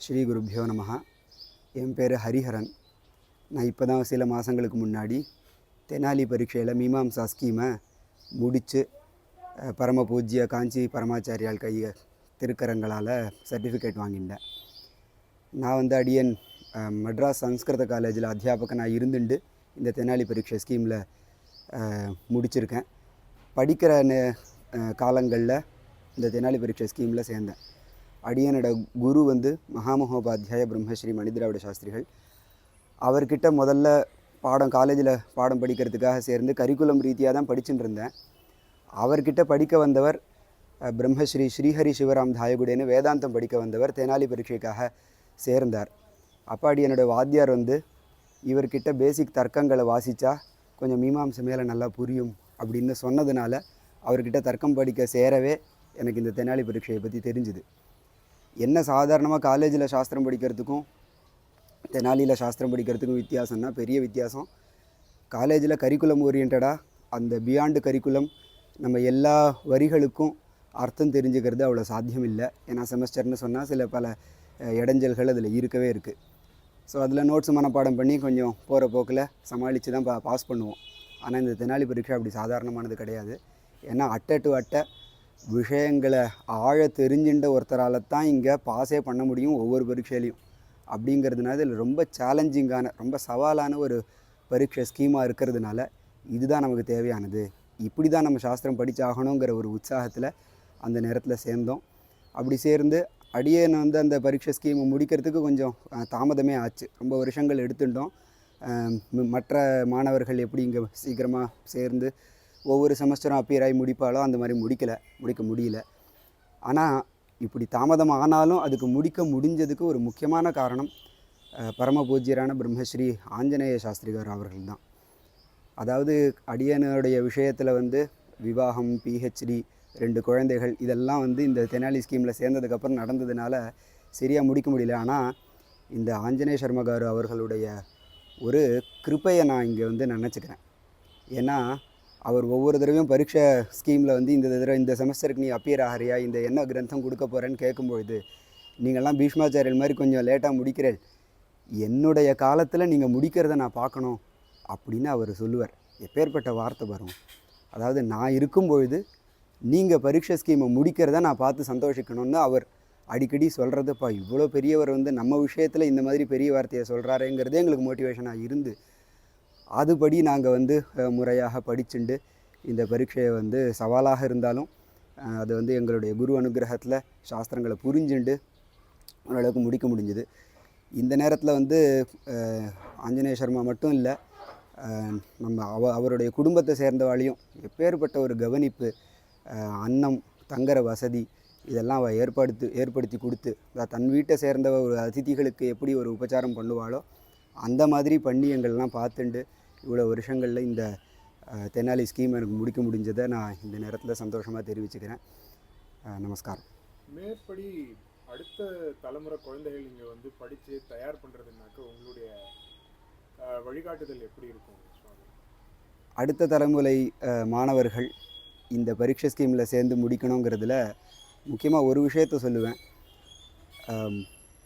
ஸ்ரீ குருப்பியோ நமஹ. என் பேர் ஹரிஹரன். நான் இப்போ தான் சில மாதங்களுக்கு முன்னாடி தெனாலி பரீட்சையில் மீமாம்சா ஸ்கீமை முடித்து பரம பூஜ்ய காஞ்சி பரமாச்சாரியால் திருக்கரங்களால் சர்டிஃபிகேட் வாங்கிட்டேன். நான் அடியன் மெட்ராஸ் சம்ஸ்கிருத காலேஜில் அத்தியாபகனாக இருந்துட்டு இந்த தெனாலி பரீட்சை ஸ்கீமில் முடிச்சிருக்கேன். படிக்கிற காலங்களில் இந்த தெனாலி பரீட்சை ஸ்கீமில் சேர்ந்தேன். அடியனோட குரு மகாமகோபாத்தியாய பிரம்மஸ்ரீ மணிதிராவிட சாஸ்திரிகள். அவர்கிட்ட முதல்ல காலேஜில் பாடம் படிக்கிறதுக்காக சேர்ந்து கரிக்குலம் ரீதியாக தான் படிச்சுட்டு இருந்தேன். அவர்கிட்ட படிக்க வந்தவர் பிரம்மஸ்ரீ ஸ்ரீஹரி சிவராம் தாயகுடேன்னு வேதாந்தம் படிக்க வந்தவர் தெனாலி பரீட்சைக்காக சேர்ந்தார். அப்போ அடியனோட வாத்தியார் இவர்கிட்ட பேசிக் தர்க்கங்களை வாசித்தா கொஞ்சம் மீமாம்சை மேலே நல்லா புரியும் அப்படின்னு சொன்னதுனால அவர்கிட்ட தர்க்கம் படிக்க சேரவே எனக்கு இந்த தெனாலி பரீட்சையை பற்றி தெரிஞ்சுது. என்ன சாதாரணமாக காலேஜில் சாஸ்திரம் படிக்கிறதுக்கும் தெனாலியில் சாஸ்திரம் படிக்கிறதுக்கும் வித்தியாசம்னா பெரிய வித்தியாசம். காலேஜில் கரிக்குலம் ஓரியன்டாக அந்த பியாண்டு கரிக்குலம் நம்ம எல்லா வரிகளுக்கும் அர்த்தம் தெரிஞ்சுக்கிறது அவ்வளோ சாத்தியம் இல்லை. ஏன்னா செமஸ்டர்னு சொன்னால் சில பல இடைஞ்சல்கள் அதில் இருக்கவே இருக்குது. ஸோ அதில் நோட்ஸ் மனப்பாடம் பண்ணி கொஞ்சம் போகிற போக்கில் சமாளித்து தான் பாஸ் பண்ணுவோம். ஆனால் இந்த தெனாலி பரீட்சை அப்படி சாதாரணமானது கிடையாது. ஏன்னா அட்டை டு அட்டை விஷயங்களை ஆழ தெரிஞ்சுட்ட ஒருத்தரால் தான் இங்கே பாஸே பண்ண முடியும் ஒவ்வொரு பரீட்சையிலையும். அப்படிங்கிறதுனால இதில் ரொம்ப சேலஞ்சிங்கான ரொம்ப சவாலான ஒரு பரீட்சை ஸ்கீமாக இருக்கிறதுனால இதுதான் நமக்கு தேவையானது, இப்படி தான் நம்ம சாஸ்திரம் படித்தாகணுங்கிற ஒரு உற்சாகத்தில் அந்த நேரத்தில் சேர்ந்தோம். அப்படி சேர்ந்து அடியேன் அந்த பரீட்சை ஸ்கீமை முடிக்கிறதுக்கு கொஞ்சம் தாமதமே ஆச்சு. ரொம்ப வருஷங்கள் எடுத்துட்டோம். மற்ற மாணவர்கள் எப்படி இங்கே சீக்கிரமாக சேர்ந்து ஒவ்வொரு செமஸ்டரும் அப்பியர் ஆகி முடிப்பாலோ அந்த மாதிரி முடிக்க முடியல. ஆனால் இப்படி தாமதம் ஆனாலும் அதுக்கு முடிக்க முடிஞ்சதுக்கு ஒரு முக்கியமான காரணம் பரம பூஜ்யரான பிரம்மஸ்ரீ ஆஞ்சநேய சாஸ்திரிகார் அவர்கள் தான். அதாவது அடியனுடைய விஷயத்தில் விவாகம், பிஹெச்டி, 2 குழந்தைகள் இதெல்லாம் இந்த தெனாலி ஸ்கீமில் சேர்ந்ததுக்கப்புறம் நடந்ததுனால சரியாக முடிக்க முடியல. ஆனால் இந்த ஆஞ்சநேய சர்மகாரு அவர்களுடைய ஒரு கிருப்பையை நான் இங்கே நினச்சிக்கிறேன். ஏன்னா அவர் ஒவ்வொரு தடவையும் பரீட்சை ஸ்கீமில் இந்த செமஸ்டருக்கு நீ அப்பியர் ஆகிறியா, இந்த என்ன கிரந்தம் கொடுக்க போகிறேன்னு கேட்கும்பொழுது நீங்கள்லாம் பீஷ்மாச்சாரியல் மாதிரி கொஞ்சம் லேட்டாக முடிக்கிறேன், என்னுடைய காலத்தில் நீங்கள் முடிக்கிறத நான் பார்க்கணும் அப்படின்னு அவர் சொல்லுவார். எப்பேற்பட்ட வார்த்தை பாருங்க. அதாவது நான் இருக்கும்பொழுது நீங்கள் பரீட்சை ஸ்கீமை முடிக்கிறத நான் பார்த்து சந்தோஷிக்கணும்னு அவர் அடிக்கடி சொல்கிறதுப்பா. இவ்வளோ பெரியவர் நம்ம விஷயத்தில் இந்த மாதிரி பெரிய வார்த்தையை சொல்கிறாருங்கிறதே எங்களுக்கு மோட்டிவேஷனாக இருந்து அதுபடி நாங்கள் முறையாக படிச்சுண்டு இந்த பரீட்சையை சவாலாக இருந்தாலும் அது எங்களுடைய குரு அனுகிரகத்தில் சாஸ்திரங்களை புரிஞ்சுண்டு ஓரளவுக்கு முடிக்க முடிஞ்சுது. இந்த நேரத்தில் ஆஞ்சநேய சர்மா மட்டும் இல்லை, நம்ம அவருடைய குடும்பத்தை சேர்ந்தவாளையும் எப்பேற்பட்ட ஒரு கவனிப்பு, அன்னம், தங்குற வசதி இதெல்லாம் அவள் ஏற்படுத்தி கொடுத்து தன் வீட்டை சேர்ந்த ஒரு அதிதிகளுக்கு எப்படி ஒரு உபச்சாரம் பண்ணுவாளோ அந்த மாதிரி பண்ணி எங்கள்லாம் பார்த்துண்டு இவ்வளோ வருஷங்களில் இந்த தெனாலி ஸ்கீம் எனக்கு முடிக்க முடிஞ்சதை நான் இந்த நேரத்தில் சந்தோஷமாக தெரிவிச்சுக்கிறேன். நமஸ்காரம். மேற்படி அடுத்த தலைமுறை குழந்தைகள் இங்கே படித்து தயார் பண்ணுறதுனாக்க உங்களுடைய வழிகாட்டுதல் எப்படி இருக்கும்? அடுத்த தலைமுறை மாணவர்கள் இந்த பரீட்சை ஸ்கீமில் சேர்ந்து முடிக்கணுங்கிறதுல முக்கியமாக ஒரு விஷயத்த சொல்லுவேன்.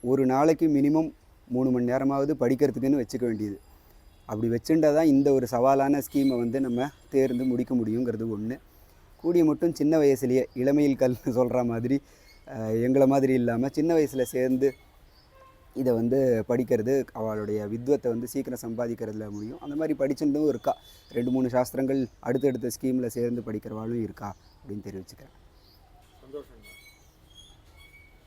ஒரு நாளைக்கு மினிமம் 3 மணி நேரமாவது படிக்கிறதுக்குன்னு வச்சுக்க வேண்டியது. அப்படி வச்சுட்டா தான் இந்த ஒரு சவாலான ஸ்கீமை நம்ம தேர்ந்து முடிக்க முடியுங்கிறது ஒன்று. கூடிய மட்டும் சின்ன வயசுலேயே இளமையில் கல்னு சொல்கிற மாதிரி எங்களை மாதிரி இல்லாமல் சின்ன வயசில் சேர்ந்து இதை படிக்கிறது அவளுடைய வித்வத்தை சீக்கிரம் சம்பாதிக்கிறதுல முடியும். அந்த மாதிரி படிச்சுட்டும் இருக்கா. 2-3 சாஸ்திரங்கள் அடுத்தடுத்த ஸ்கீமில் சேர்ந்து படிக்கிறவாளும் இருக்கா அப்படின்னு தெரிவிச்சுக்கிறேன். சந்தோஷம்.